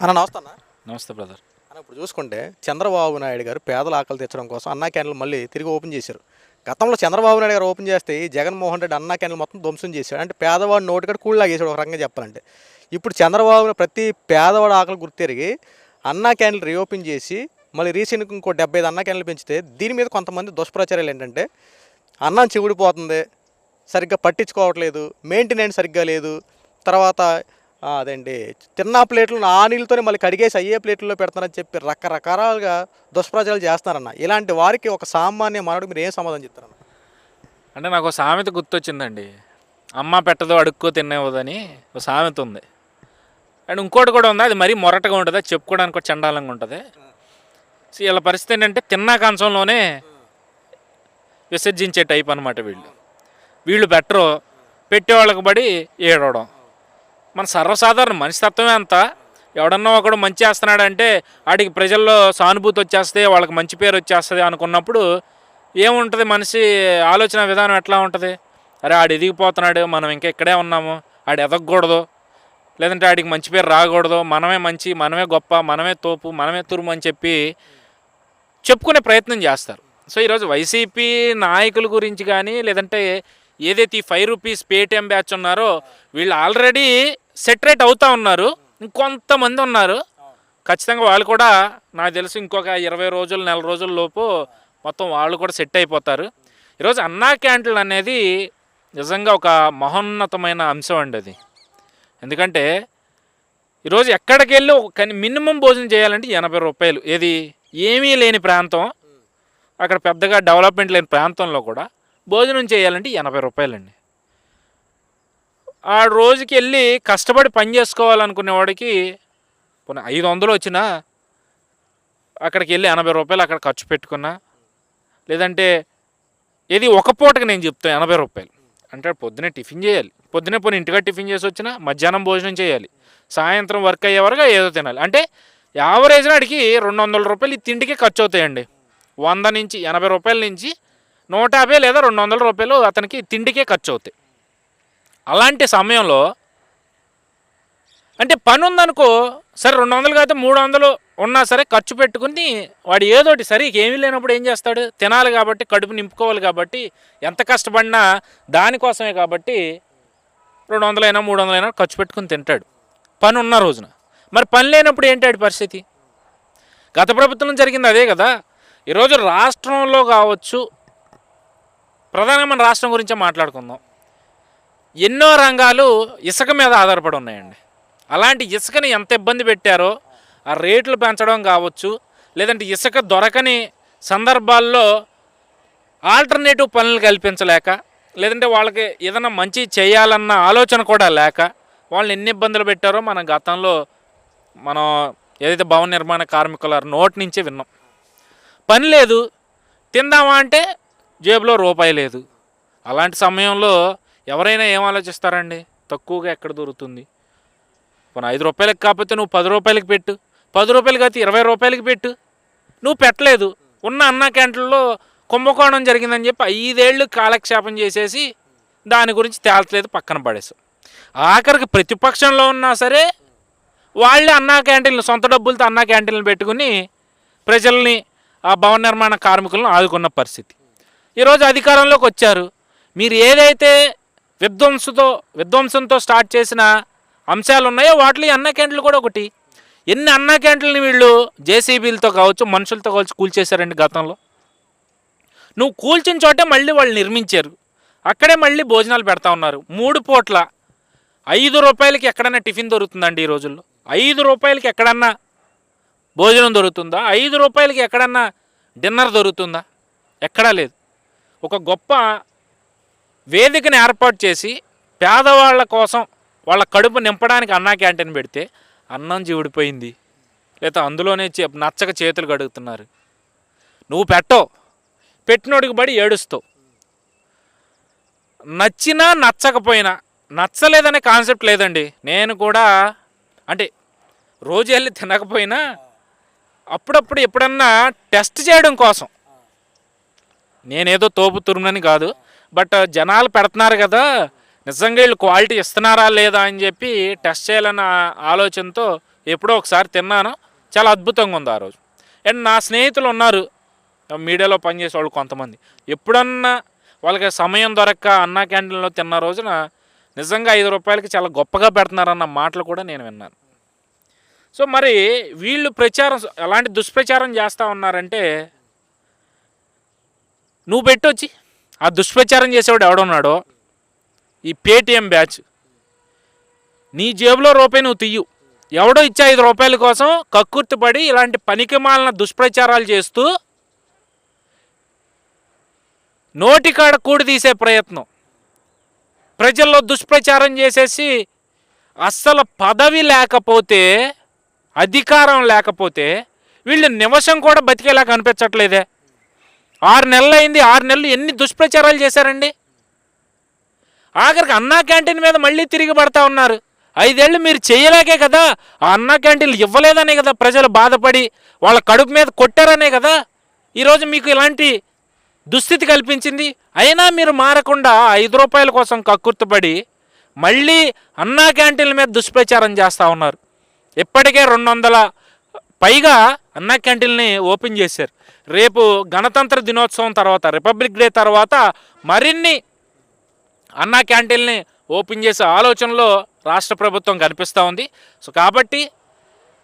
అన్న నమస్తే అన్న. నమస్తే బ్రదర్. అన్న ఇప్పుడు చూసుకుంటే చంద్రబాబు నాయుడు గారు పేదల ఆకలి తీర్చడం కోసం అన్నా క్యాంటీన్లు మళ్ళీ తిరిగి ఓపెన్ చేశారు. గతంలో చంద్రబాబు నాయుడు గారు ఓపెన్ చేస్తే ఈ జగన్మోహన్ రెడ్డి అన్నా క్యాంటీన్లు మొత్తం ధ్వంసం చేశాడు. అంటే పేదవాడు నోటికడ కూళ్ళలాగేసాడు ఒక రకంగా చెప్పాలంటే. ఇప్పుడు చంద్రబాబు ప్రతి పేదవాడు ఆకలి గుర్తెరిగి అన్నా క్యాంటీన్లు రీఓపెన్ చేసి మళ్ళీ రీసెంట్గా ఇంకో 75 అన్నా క్యాంటీన్లు పెంచితే దీని మీద కొంతమంది దుష్ప్రచారాలు ఏంటంటే అన్నం చివుడిపోతుంది, సరిగ్గా పట్టించుకోవట్లేదు, మెయింటెనెన్స్ సరిగ్గా లేదు, తర్వాత అదేంటి తిన్న ప్లేట్లు ఆ నీళ్ళతోనే మళ్ళీ కడిగేసి అయ్యే ప్లేట్లలో పెడతానని చెప్పి రకరకాలుగా దుష్ప్రచారాలు చేస్తున్నారన్న. ఇలాంటి వారికి ఒక సామాన్య మానవుడు మీరు ఏం సమాధానం చెప్తారన్న? అంటే నాకు ఒక సామెత గుర్తొచ్చిందండి. అమ్మ పెట్టదో అడుక్కో తినేవదని ఒక సామెత ఉంది. అండ్ ఇంకోటి కూడా ఉంది, అది మరీ మొరటగా ఉంటుంది, అది చెప్పుకోవడానికి కూడా చండాలంగా ఉంటుంది. సో వీళ్ళ పరిస్థితి ఏంటంటే తిన్నా కంచంలోనే విసర్జించే టైప్ అనమాట వీళ్ళు బెటరు, పెట్టేవాళ్ళకి పడి ఏడవడం. మన సర్వసాధారణ మనిషితత్వమే అంతా. ఎవడన్నా ఒకడు మంచి చేస్తున్నాడంటే వాడికి ప్రజల్లో సానుభూతి వచ్చేస్తే, వాళ్ళకి మంచి పేరు వచ్చేస్తుంది అనుకున్నప్పుడు ఏముంటుంది, మనిషి ఆలోచన విధానం ఎట్లా ఉంటుంది? అరే ఆడు ఎదిగిపోతున్నాడు, మనం ఇంకా ఇక్కడే ఉన్నాము, ఆడు ఎదగకూడదు, లేదంటే ఆడికి మంచి పేరు రాకూడదు, మనమే మంచి, మనమే గొప్ప, మనమే తోపు, మనమే తురుము అని చెప్పి చెప్పుకునే ప్రయత్నం చేస్తారు. సో ఈరోజు వైసీపీ నాయకుల గురించి కానీ, లేదంటే ఏదైతే ఈ 5 రూపీస్ పేటిఎం బ్యాచ్ ఉన్నారో వీళ్ళు ఆల్రెడీ సెటరేట్ అవుతూ ఉన్నారు. ఇంకొంతమంది ఉన్నారు, ఖచ్చితంగా వాళ్ళు కూడా నాకు తెలిసి ఇంకొక 20 రోజులు, నెల రోజుల లోపు మొత్తం వాళ్ళు కూడా సెట్ అయిపోతారు. ఈరోజు అన్నా క్యాంటీన్లు అనేది నిజంగా ఒక మహోన్నతమైన అంశం అండి అది. ఎందుకంటే ఈరోజు ఎక్కడికి వెళ్ళి మినిమం భోజనం చేయాలంటే 80 రూపాయలు. ఏది ఏమీ లేని ప్రాంతం, అక్కడ పెద్దగా డెవలప్మెంట్ లేని ప్రాంతంలో కూడా భోజనం చేయాలంటే 80 రూపాయలండి. ఆ రోజుకి వెళ్ళి కష్టపడి పని చేసుకోవాలనుకునే వాడికి 500 వచ్చినా అక్కడికి వెళ్ళి 80 రూపాయలు అక్కడ ఖర్చు పెట్టుకున్నా, లేదంటే ఇది ఒక పూటకి నేను చెప్తాను 80 రూపాయలు అంటే పొద్దునే టిఫిన్ చేయాలి, పొద్దునే పోనీ ఇంటిగా టిఫిన్ చేసి వచ్చినా మధ్యాహ్నం భోజనం చేయాలి, సాయంత్రం వర్క్ అయ్యే వరకు ఏదో తినాలి. అంటే యావరేజ్గా అడిగి 200 రూపాయలు ఈ తిండికి ఖర్చు అవుతాయండి. 100 నుంచి 80 రూపాయల నుంచి 150 లేదా 200 రూపాయలు అతనికి తిండికే ఖర్చు అవుతాయి. అలాంటి సమయంలో అంటే పని ఉందనుకో, సరే 200 కాకపోతే 300 ఉన్నా సరే ఖర్చు పెట్టుకుని వాడు ఏదోటి సరే ఏమీ లేనప్పుడు ఏం చేస్తాడు, తినాలి కాబట్టి, కడుపు నింపుకోవాలి కాబట్టి, ఎంత కష్టపడినా దానికోసమే కాబట్టి 200 అయినా 300 అయినా ఖర్చు పెట్టుకుని తింటాడు పని ఉన్న రోజున. మరి పని లేనప్పుడు ఏంటాడు పరిస్థితి? గత ప్రభుత్వం జరిగింది అదే కదా. ఈరోజు రాష్ట్రంలో కావచ్చు, ప్రధానంగా మన రాష్ట్రం గురించే మాట్లాడుకుందాం, ఎన్నో రంగాలు ఇసుక మీద ఆధారపడి ఉన్నాయండి. అలాంటి ఇసుకని ఎంత ఇబ్బంది పెట్టారో, ఆ రేట్లు పెంచడం కావచ్చు, లేదంటే ఇసుక దొరకని సందర్భాల్లో ఆల్టర్నేటివ్ పనులు కల్పించలేక, లేదంటే వాళ్ళకి ఏదైనా మంచి చేయాలన్న ఆలోచన కూడా లేక వాళ్ళని ఎన్ని ఇబ్బందులు పెట్టారో మనం గతంలో ఏదైతే భవన నిర్మాణ కార్మికుల నోటి నుంచే విన్నాం. పని లేదు, తిందామా అంటే జేబులో రూపాయి లేదు. అలాంటి సమయంలో ఎవరైనా ఏం ఆలోచిస్తారండి? తక్కువగా ఎక్కడ దొరుకుతుంది, పోనీ 5 రూపాయలకి కాకపోతే నువ్వు 10 రూపాయలకి పెట్టు, 10 రూపాయలు కాకపోతే 20 రూపాయలకి పెట్టు. నువ్వు పెట్టలేదు, ఉన్న అన్నా క్యాంటీన్లో కుంభకోణం జరిగిందని చెప్పి 5 ఏళ్ళు కాలక్షేపం చేసేసి దాని గురించి తేల్చలేదు, పక్కన పడేసాం. ఆఖరికి ప్రతిపక్షంలో ఉన్నా సరే వాళ్ళే అన్నా క్యాంటీన్లు సొంత డబ్బులతో అన్నా క్యాంటీన్లు పెట్టుకుని ప్రజల్ని, ఆ భవన నిర్మాణ కార్మికులను ఆదుకున్న పరిస్థితి. ఈరోజు అధికారంలోకి వచ్చారు. మీరు ఏదైతే విధ్వంసంతో స్టార్ట్ చేసిన అంశాలు ఉన్నాయో వాటిలో అన్నా క్యాంటీన్లు కూడా ఒకటి. ఎన్ని అన్నా క్యాంటీన్లు వీళ్ళు జేసీబీలతో కావచ్చు, మనుషులతో కావచ్చు కూల్చేశారండి గతంలో. నువ్వు కూల్చిన చోటే మళ్ళీ వాళ్ళు నిర్మించారు, అక్కడే మళ్ళీ భోజనాలు పెడతా ఉన్నారు. 3 పూట్ల 5 రూపాయలకి ఎక్కడన్నా టిఫిన్ దొరుకుతుందండి ఈ రోజుల్లో? 5 రూపాయలకి ఎక్కడన్నా భోజనం దొరుకుతుందా? 5 రూపాయలకి ఎక్కడన్నా డిన్నర్ దొరుకుతుందా? ఎక్కడా లేదు. ఒక గొప్ప వేదికను ఏర్పాటు చేసి పేదవాళ్ళ కోసం వాళ్ళ కడుపు నింపడానికి అన్నా క్యాంటీన్ పెడితే అన్నం జీవుడిపోయింది, లేదా అందులోనే నచ్చక చేతులు కడుగుతున్నారు. నువ్వు పెట్టవు, పెట్టినోడికి బడి ఏడుస్తావు. నచ్చినా నచ్చకపోయినా, నచ్చలేదనే కాన్సెప్ట్ లేదండి. నేను కూడా అంటే రోజు వెళ్ళి తినకపోయినా అప్పుడప్పుడు ఎప్పుడన్నా టెస్ట్ చేయడం కోసం, నేనేదో తోపు తురుమునని కాదు, బట్ జనాలు పెడుతున్నారు కదా, నిజంగా వీళ్ళు క్వాలిటీ ఇస్తున్నారా లేదా అని చెప్పి టెస్ట్ చేయాలన్న ఆలోచనతో ఎప్పుడో ఒకసారి తిన్నాను, చాలా అద్భుతంగా ఉంది ఆ రోజు. అండ్ నా స్నేహితులు ఉన్నారు మీడియాలో పనిచేసే వాళ్ళు కొంతమంది, ఎప్పుడన్నా వాళ్ళకి సమయం దొరక్క అన్నా క్యాంటీన్లో తిన్న రోజున నిజంగా 5 రూపాయలకి చాలా గొప్పగా పెడుతున్నారన్న మాటలు కూడా నేను విన్నాను. సో మరి వీళ్ళు ప్రచారం ఎలాంటి దుష్ప్రచారం చేస్తూ ఉన్నారంటే, నువ్వు పెట్టొచ్చి ఆ దుష్ప్రచారం చేసేవాడు ఎవడున్నాడో ఈ పేటీఎం బ్యాచ్, నీ జేబులో రూపాయి నువ్వు తీయు, ఎవడో ఇచ్చే 5 రూపాయల కోసం కక్కుర్తిపడి ఇలాంటి పనికిమాలిన దుష్ప్రచారాలు చేస్తూ నోటికాడ కూడి తీసే ప్రయత్నం, ప్రజల్లో దుష్ప్రచారం చేసేసి అస్సలు పదవి లేకపోతే అధికారం లేకపోతే వీళ్ళు నిమిషం కూడా బతికేలా కనిపించట్లేదే. 6 నెలలు అయింది, 6 నెలలు ఎన్ని దుష్ప్రచారాలు చేశారండి. ఆఖరికి అన్నా క్యాంటీన్ మీద మళ్ళీ తిరిగి పడతా ఉన్నారు. 5 ఏళ్ళు మీరు చేయలేకే కదా, ఆ అన్నా క్యాంటీన్లు ఇవ్వలేదనే కదా ప్రజలు బాధపడి వాళ్ళ కడుపు మీద కొట్టారనే కదా ఈరోజు మీకు ఇలాంటి దుస్థితి కల్పించింది. అయినా మీరు మారకుండా 5 రూపాయల కోసం కక్కుర్తుపడి మళ్ళీ అన్నా క్యాంటీన్ల మీద దుష్ప్రచారం చేస్తూ ఉన్నారు. ఇప్పటికే 200 పైగా అన్నా క్యాంటీన్ని ఓపెన్ చేశారు. రేపు గణతంత్ర దినోత్సవం తర్వాత, రిపబ్లిక్ డే తర్వాత మరిన్ని అన్నా క్యాంటీన్ని ఓపెన్ చేసే ఆలోచనలో రాష్ట్ర ప్రభుత్వం కనిపిస్తూ ఉంది. సో కాబట్టి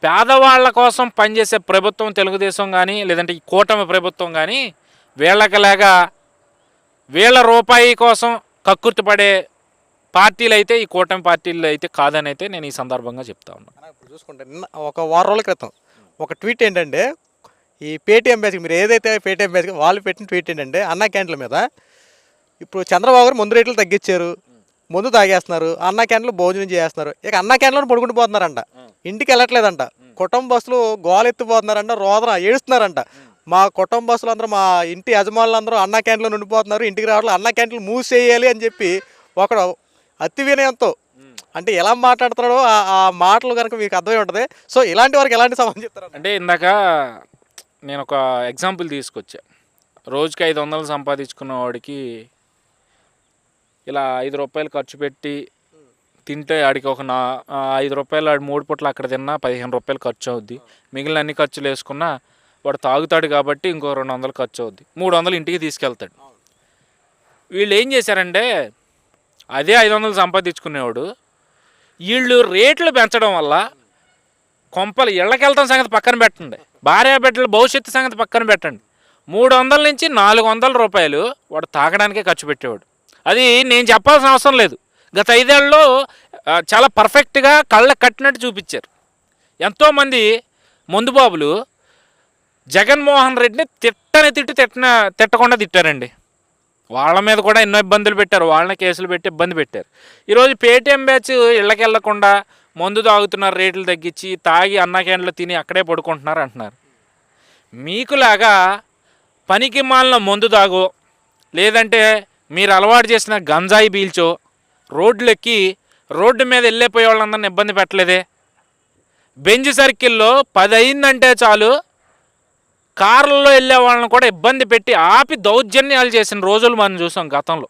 పేదవాళ్ళ కోసం పనిచేసే ప్రభుత్వం తెలుగుదేశం కానీ లేదంటే ఈ కూటమి ప్రభుత్వం కానీ వీళ్ళకలాగా వీళ్ళ రూపాయి కోసం కక్కుర్తి పడే పార్టీలు అయితే ఈ కూటమి పార్టీలు అయితే కాదని అయితే నేను ఈ సందర్భంగా చెప్తా ఉన్నాను. ఇప్పుడు చూసుకుంటే నిన్న ఒక వారం రోజుల క్రితం ఒక ట్వీట్ ఏంటంటే, ఈ పేటీఎం బ్యాచ్, మీరు ఏదైతే పేటీఎం బ్యాచ్ వాళ్ళు పెట్టిన ట్వీట్ ఏంటంటే, అన్నా క్యాంటీన్ల మీద ఇప్పుడు చంద్రబాబు గారు ముందు రేట్లు తగ్గించారు, ముందు తాగేస్తున్నారు, అన్నా క్యాంటీన్లో భోజనం చేస్తున్నారు, ఇక అన్నా క్యాంటీన్లో పడుకుంటూ పోతున్నారంట, ఇంటికి వెళ్ళట్లేదంట, కుటుంబ బస్సులు గోలెత్తిపోతున్నారంట, రోదన ఏడుస్తున్నారంట. మా కుటుంబ బస్సులు అందరూ, మా ఇంటి యజమానులందరూ అన్నా క్యాంటీన్లో ఉండిపోతున్నారు, ఇంటికి రావట్లేదు, అన్నా క్యాంటీన్లు మూసేయాలి అని చెప్పి ఒకడు అతి వినయంతో, అంటే ఎలా మాట్లాడుతున్నాడో ఆ మాటలు కనుక మీకు అర్థమై ఉంటుంది. సో ఇలాంటి వారికి ఎలాంటి సమాధానం చెప్తారు అంటే, ఇందాక నేను ఒక ఎగ్జాంపుల్ తీసుకొచ్చా. రోజుకి 500 సంపాదించుకున్న వాడికి ఇలా 5 రూపాయలు ఖర్చు పెట్టి తింటే ఆడికి ఒక 5 రూపాయలు ఆడి 3 పూటలు అక్కడ తిన్నా 15 రూపాయలు ఖర్చు అవుద్ది. మిగిలిన అన్ని ఖర్చులు వేసుకున్నా వాడు తాగుతాడు కాబట్టి ఇంకో 200 ఖర్చు అవుద్ది, 300 ఇంటికి తీసుకెళ్తాడు. వీళ్ళు ఏం చేశారంటే, అదే 500 సంపాదించుకునేవాడు వీళ్ళు రేట్లు పెంచడం వల్ల కొంపలు ఇళ్ళకెళ్తాం సంగతి పక్కన పెట్టండి, భార్యాబిడ్డల భవిష్యత్తు సంగతి పక్కన పెట్టండి, 300 నుంచి 400 రూపాయలు వాడు తాగడానికే ఖర్చు పెట్టేవాడు. అది నేను చెప్పాల్సిన అవసరం లేదు. గత 5 ఏళ్ళలో చాలా పర్ఫెక్ట్గా కళ్ళ కట్టినట్టు చూపించారు. ఎంతోమంది మందుబాబులు జగన్మోహన్ రెడ్డిని తిట్టకుండా తిట్టారండి. వాళ్ళ మీద కూడా ఎన్నో ఇబ్బందులు పెట్టారు, వాళ్ళని కేసులు పెట్టి ఇబ్బంది పెట్టారు. ఈరోజు పేటీఎం బ్యాచ్ ఇళ్ళకి వెళ్ళకుండా మందు తాగుతున్నారు, రేట్లు తగ్గించి తాగి అన్నా క్యాంటీన్లో తిని అక్కడే పడుకుంటున్నారు అంటున్నారు. మీకులాగా పనికి మాలిన మందు తాగో లేదంటే మీరు అలవాటు చేసిన గంజాయి పీల్చో రోడ్లెక్కి రోడ్డు మీద వెళ్ళిపోయే వాళ్ళందరినీ ఇబ్బంది పెట్టలేదే. బెంజ్ సర్కిల్లో 10 అయిందంటే చాలు కార్లలో వెళ్ళే వాళ్ళని కూడా ఇబ్బంది పెట్టి ఆపి దౌర్జన్యాలు చేసిన రోజులు మనం చూసాం గతంలో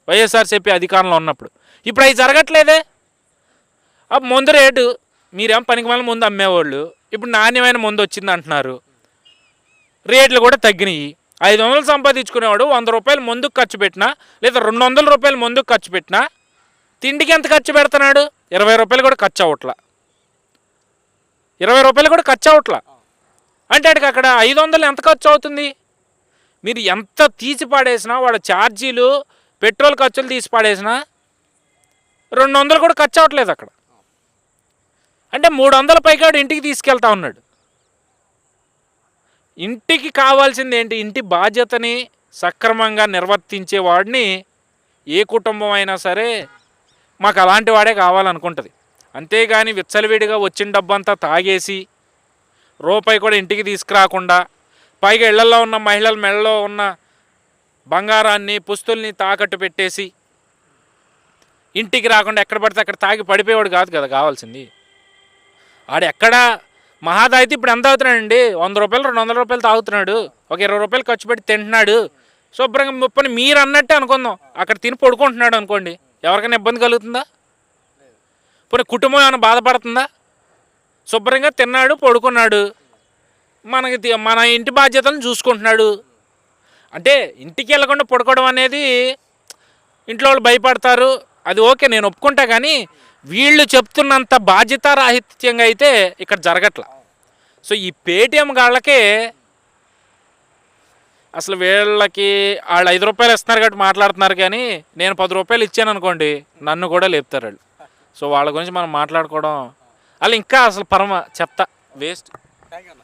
వైఎస్ఆర్సీపీ అధికారంలో ఉన్నప్పుడు. ఇప్పుడు అవి జరగట్లేదే. ఆ మందు రేటు, మీరేం పనికిమాలిన ముందు అమ్మేవాళ్ళు, ఇప్పుడు నాణ్యమైన మందు వచ్చింది అంటున్నారు, రేట్లు కూడా తగ్గినాయి. 500 సంపాదించుకునేవాడు 100 రూపాయలు మందుకు ఖర్చు పెట్టినా లేదా 200 రూపాయలు మందుకు ఖర్చు పెట్టినా తిండికి ఎంత ఖర్చు పెడుతున్నాడు? 20 రూపాయలు కూడా ఖర్చు అవ్వట్లా, 20 రూపాయలు కూడా ఖర్చు అవ్వట్లా. అంటే అక్కడికి అక్కడ 500 ఎంత ఖర్చు అవుతుంది? మీరు ఎంత తీసి పాడేసినా, వాడు ఛార్జీలు పెట్రోల్ ఖర్చులు తీసి పాడేసినా 200 కూడా ఖర్చు అవ్వట్లేదు అక్కడ. అంటే 300 పైకాడు ఇంటికి తీసుకెళ్తా ఉన్నాడు. ఇంటికి కావాల్సింది ఏంటి? ఇంటి బాధ్యతని సక్రమంగా నిర్వర్తించే వాడిని ఏ కుటుంబం అయినా సరే మాకు అలాంటి వాడే కావాలనుకుంటుంది. అంతేగాని విచ్చలవిడిగా వచ్చిన డబ్బంతా తాగేసి రూపాయి కూడా ఇంటికి తీసుకురాకుండా, పైగా ఇళ్లలో ఉన్న మహిళల మెడలో ఉన్న బంగారాన్ని పుస్తుల్ని తాకట్టు పెట్టేసి ఇంటికి రాకుండా ఎక్కడ పడితే అక్కడ తాగి పడిపోయేవాడు కాదు కదా కావాల్సింది. ఆడు ఎక్కడ మహాదాయితే ఇప్పుడు ఎంత అవుతున్నాడండి? 100 రూపాయలు 200 రూపాయలు తాగుతున్నాడు, ఒక 20 రూపాయలు ఖర్చు పెట్టి తింటున్నాడు, శుభ్రంగా 30 మీరు అన్నట్టే అనుకుందాం, అక్కడ తిని పడుకుంటున్నాడు అనుకోండి, ఎవరికైనా ఇబ్బంది కలుగుతుందా? పోనీ కుటుంబం ఏమైనా బాధపడుతుందా? శుభ్రంగా తిన్నాడు, పడుకున్నాడు, మన ఇంటి బాధ్యతలను చూసుకుంటున్నాడు. అంటే ఇంటికి వెళ్ళకుండా పడుకోవడం అనేది ఇంట్లో వాళ్ళు భయపడతారు, అది ఓకే, నేను ఒప్పుకుంటా. కానీ వీళ్ళు చెప్తున్నంత బాధ్యతారాహిత్యంగా అయితే ఇక్కడ జరగట్ల. సో ఈ పేటీఎం గాళ్ళకే అసలు వీళ్ళకి వాళ్ళు 5 రూపాయలు ఇస్తున్నారు కాబట్టి మాట్లాడుతున్నారు, కానీ నేను 10 రూపాయలు ఇచ్చాను అనుకోండి నన్ను కూడా లేపుతారు వాళ్ళు. సో వాళ్ళ గురించి మనం మాట్లాడుకోవడం వాళ్ళు ఇంకా అసలు పరమ చెత్త, వేస్ట్. థ్యాంక్ యూ అన్న.